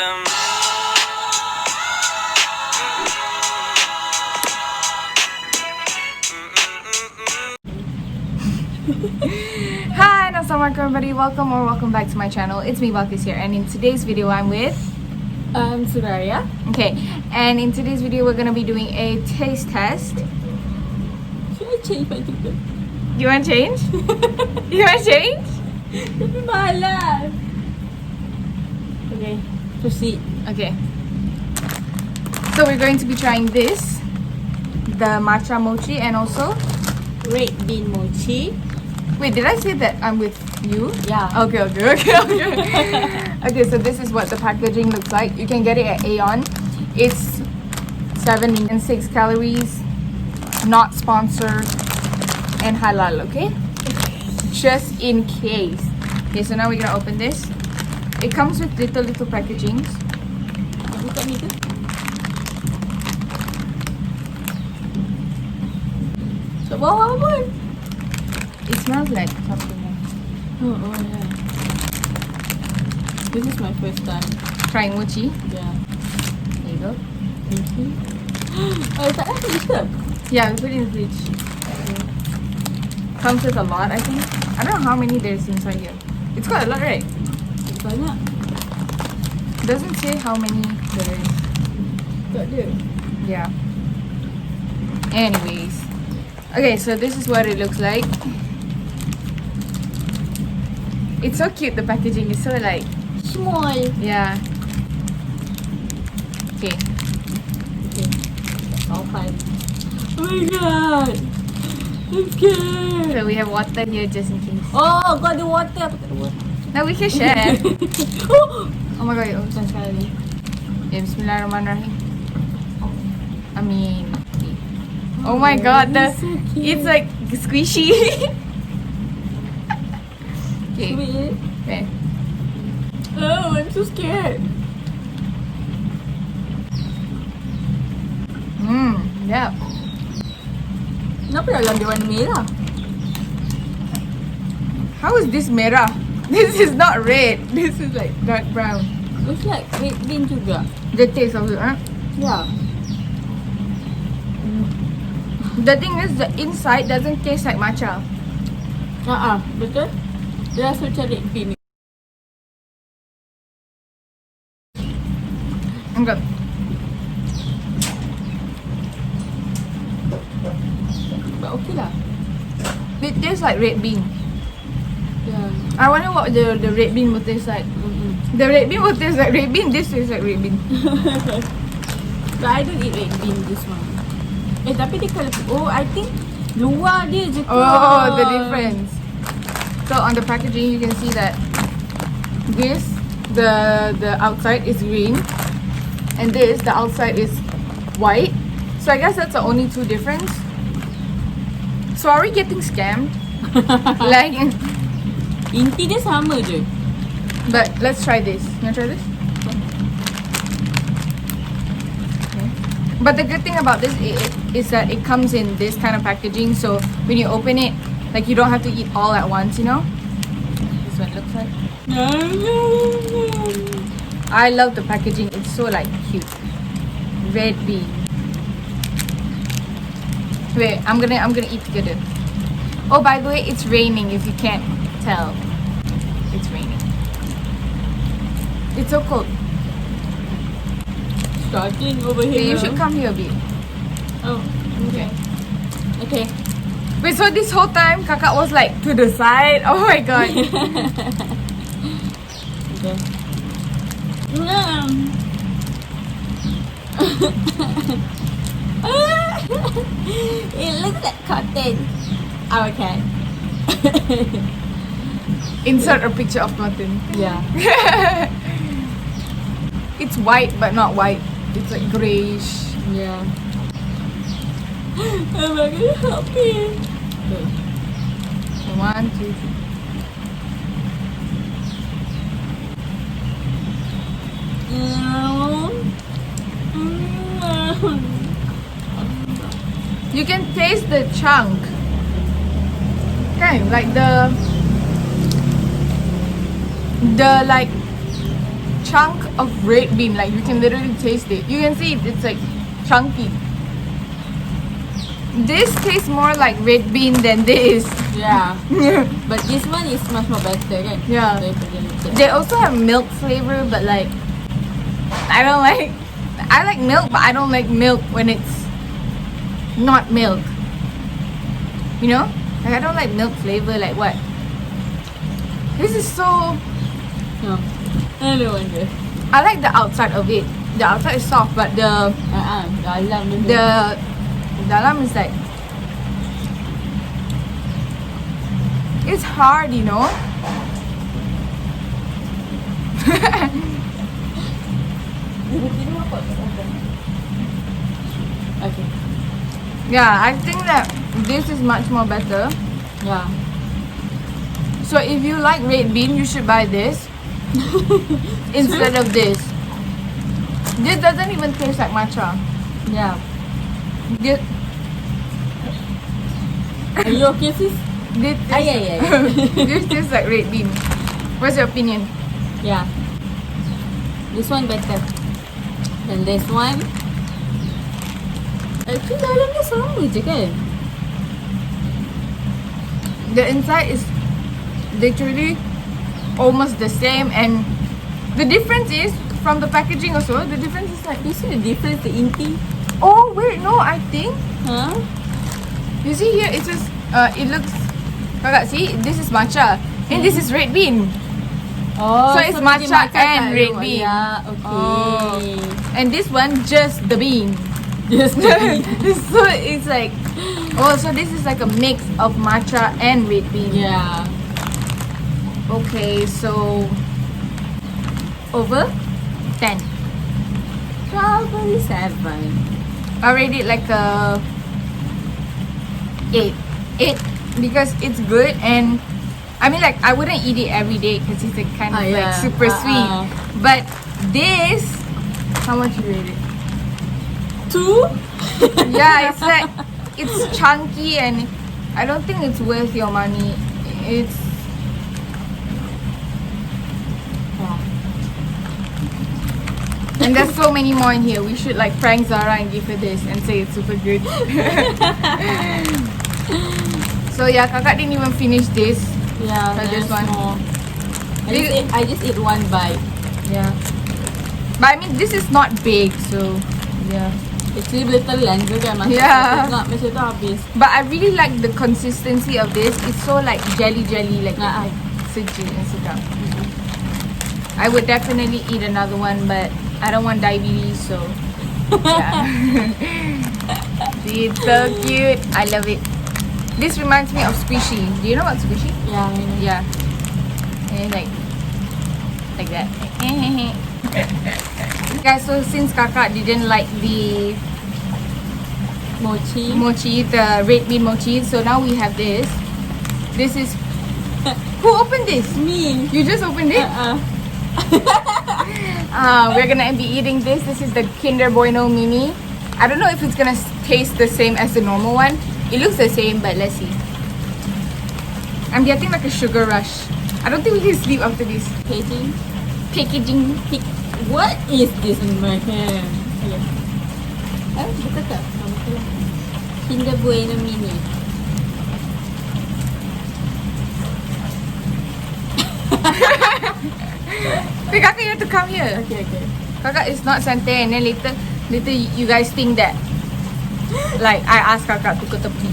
Hi, assalamualaikum everybody. Welcome back to my channel. It's me, Balkis here, and in today's video I'm with Suraria. Okay, and in today's video we're gonna be doing a taste test. Should I change my ticket? You want to change? You want to change? Tapi malas. Okay, proceed. Okay. So we're going to be trying this, the matcha mochi, and also Red bean mochi. wait, did I say that I'm with you? Yeah. Okay. Okay, so this is what the packaging looks like. You can get it at Aeon. It's 7 and 6 calories, not sponsored, and halal, okay? Just in case. Okay, so now we're gonna open this. It comes with little packagings. Buka ni tu. So, bawa apa? It smells like supplement. Oh, yeah. This is my first time. Trying mochi. Yeah. There you go. Thank you. Oh, tak ada filter. Yeah, we put it in the fridge. Comes with a lot, I think. I don't know how many there's inside here. It's quite a lot, right? Banyak. Doesn't say how many there is. Tak ada. Yeah. Anyways. Okay, so this is what it looks like. It's so cute, the packaging is so like, Small. yeah. Okay. Okay. That's all five. Oh my god. I'm scared. So we have water here just in case. Oh, got the water. Apa tak ada water? Now we can share. Oh, Oh my god, oh, macam sekali. yeah, Bismillahirrahmanirrahim. Amin. Oh my god, it's so cute. it's like squishy. Okay. Sweet. Okay. Oh, I'm so scared. Yeah. Kenapa dalam dia warna merah? How is this merah? This is not red. This is like dark brown. It's like red bean juga. The taste of it, huh? Yeah. The thing is, the inside doesn't taste like matcha. Betul? Dia rasa macam red bean. Okay. But okay lah. It tastes like red bean. Yeah. I wonder what the red bean will taste like. The red bean will taste like red bean. This tastes like red bean. But I don't eat red bean this one. Tapi dia kalau I think luar dia je kot. Oh, the difference. So on the packaging, you can see that this, the outside is green, and this, the outside is white. So I guess that's the only two difference. So are we getting scammed? Like, Inti dia sama je. but let's try this. You wanna try this? Okay. But the good thing about this is that it comes in this kind of packaging. So when you open it, like you don't have to eat all at once, you know? This is what it looks like. I love the packaging. It's so like cute. Red bean. Wait, I'm gonna eat together. Oh, by the way, it's raining if you can't tell. It's raining. It's so cold. Starting over Okay, here. you should come here a bit. Oh, okay. Okay. Wait, so this whole time kakak was like to the side? Oh my god. Okay. It looks like cotton. Oh, okay. Insert a picture of cotton. Yeah. It's white but not white. It's like grayish. Yeah. Oh my god, help me. Okay. So 1, 2, 3. You can taste the chunk. Okay, like the like chunk of red bean. Like you can literally taste it. You can see it, it's like chunky. This tastes more like red bean than this. Yeah. But this one is much more better, kan? Yeah. Daripada ni. They also have milk flavor, but like I don't like. I like milk, but I don't like milk when it's not milk. You know? Like I don't like milk flavor. Like what? This is so. No. I don't wonder. I like the outside of it. The outside is soft, but the Dalam dia. the dalam is like it's hard, you know. Okay. Yeah, I think that this is much more better. Yeah. So if you like red bean, you should buy this instead of this. This doesn't even taste like matcha. Yeah. This, Are you okay, sis? this, Yeah. this tastes like red bean. What's your opinion? Yeah. This one better than this one. Actually, dalamnya sama je kan? The inside is literally almost the same, and the difference is from the packaging also. The difference is like You see the difference, the inti? oh wait, no, I think Huh? you see here it says it looks. Kakak, see, this is matcha and this is red bean. Oh, So it's matcha and red kat bean. Yeah, okay. And this one just the bean. Yes, So it's like oh, so this is like a mix of matcha and red bean. Yeah. Okay, so over 10. 12.7. I rate it like a 8. 8 because it's good, and I mean like I wouldn't eat it every day because it's like kind of like super sweet. But this, how much you rate it? 2? Yeah, it's like it's chunky and I don't think it's worth your money. It's and there's so many more in here. We should like prank Zara and give her this and say it's super good. So yeah, kakak didn't even finish this. Yeah, So there's this one. more. I just ate one bite. Yeah. But I mean this is not big, so yeah. Actually, little lens kan masa Yeah. nak macam tu habis. But I really like the consistency of this. It's so like jelly like Ah, ah. sejuk and sedap. I would definitely eat another one, but I don't want diabetes, so yeah. See, it's so cute. I love it. This reminds me of squishy. Do you know what squishy? Yeah, I know. Yeah. And it's like that. Guys, so since kakak didn't like the Mochi. the red bean mochi, so now we have this. This is who opened this? Me. You just opened it? We're gonna be eating this. This is the Kinder Bueno Mini. I don't know if it's gonna taste the same as the normal one. It looks the same, but let's see. I'm getting like a sugar rush. I don't think we can sleep after this. Packaging. What is this in my hand? Betul tak? Betul lah. Kinder Bueno Mini. Wait, kakak, you have to come here. Okay. Kakak is not santai, and then later you guys think that like I asked kakak to ke tepi.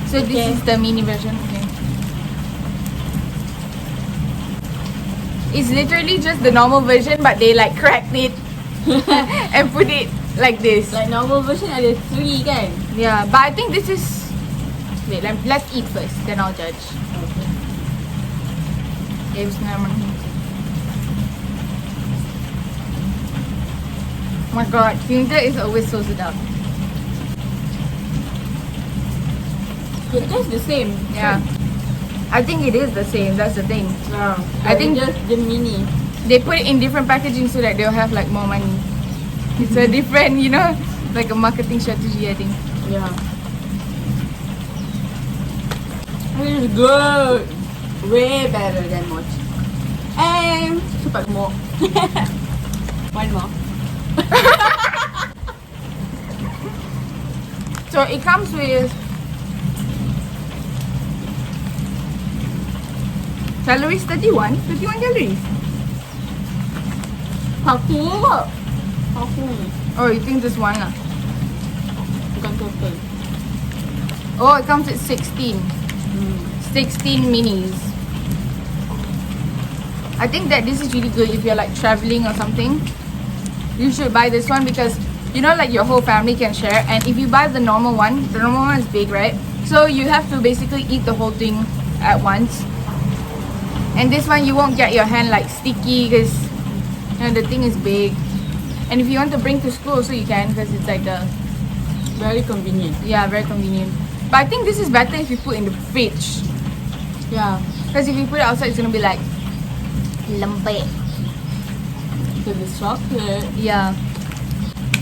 So this Okay. is the mini version. Okay. It's literally just the normal version, but they like cracked it and put it like this. Like normal version ada 3 kan? Yeah, but I think this is. Wait, let's eat first, then I'll judge. Okay. Okay, bismillahirrahmanirrahim. Oh my god, Kinder is always so sedap. It tastes the same. Yeah. I think it is the same, that's the thing. Yeah. I think- just the mini. They put it in different packaging so that they'll have like more money. It's a different, you know, like a marketing strategy, I think. Yeah. It's good. Way better than mochi. And cepat gemuk. One more. So it comes with calories 31 calories. Aku. Aku. Oh, you think this one lah? Bukan total. Oh, it comes with 16 minis. I think that this is really good if you're like traveling or something. You should buy this one because you know, like your whole family can share. And if you buy the normal one is big, right? So you have to basically eat the whole thing at once. And this one you won't get your hand like sticky because you know the thing is big. And if you want to bring to school, so you can because it's like a Very convenient. yeah, very convenient. But I think this is better if you put in the fridge. Yeah. Because if you put it outside, it's gonna be like lembek. Because it's chocolate. Yeah.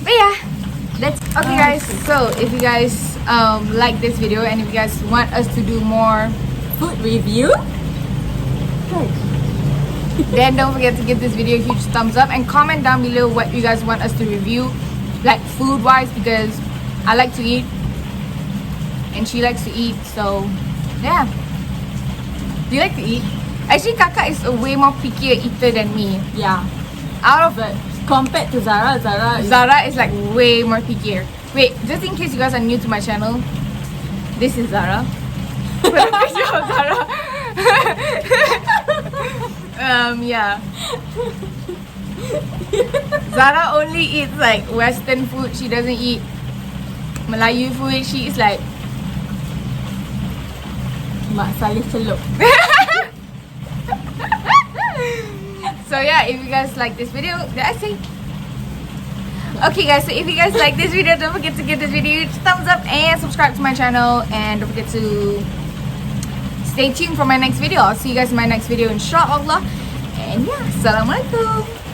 But yeah, that's okay, guys. So if you guys like this video and if you guys want us to do more, Food review. then don't forget to give this video a huge thumbs up and comment down below what you guys want us to review, like food wise, because I like to eat and she likes to eat. So yeah. Do you like to eat? Actually, Kakak is a way more pickier eater than me. Yeah. Out of But compared to Zara, Zara is like way more pickier. Wait, just in case you guys are new to my channel, this is Zara. Put a picture of Zara. Yeah. Zara only eats like Western food. She doesn't eat Melayu food. She eats like Mak Saleh celup. So yeah, if you guys like this video, did I say? Okay guys, so if you guys like this video, don't forget to give this video a thumbs up and subscribe to my channel, and don't forget to stay tuned for my next video. I'll see you guys in my next video, inshallah. And yeah, assalamualaikum.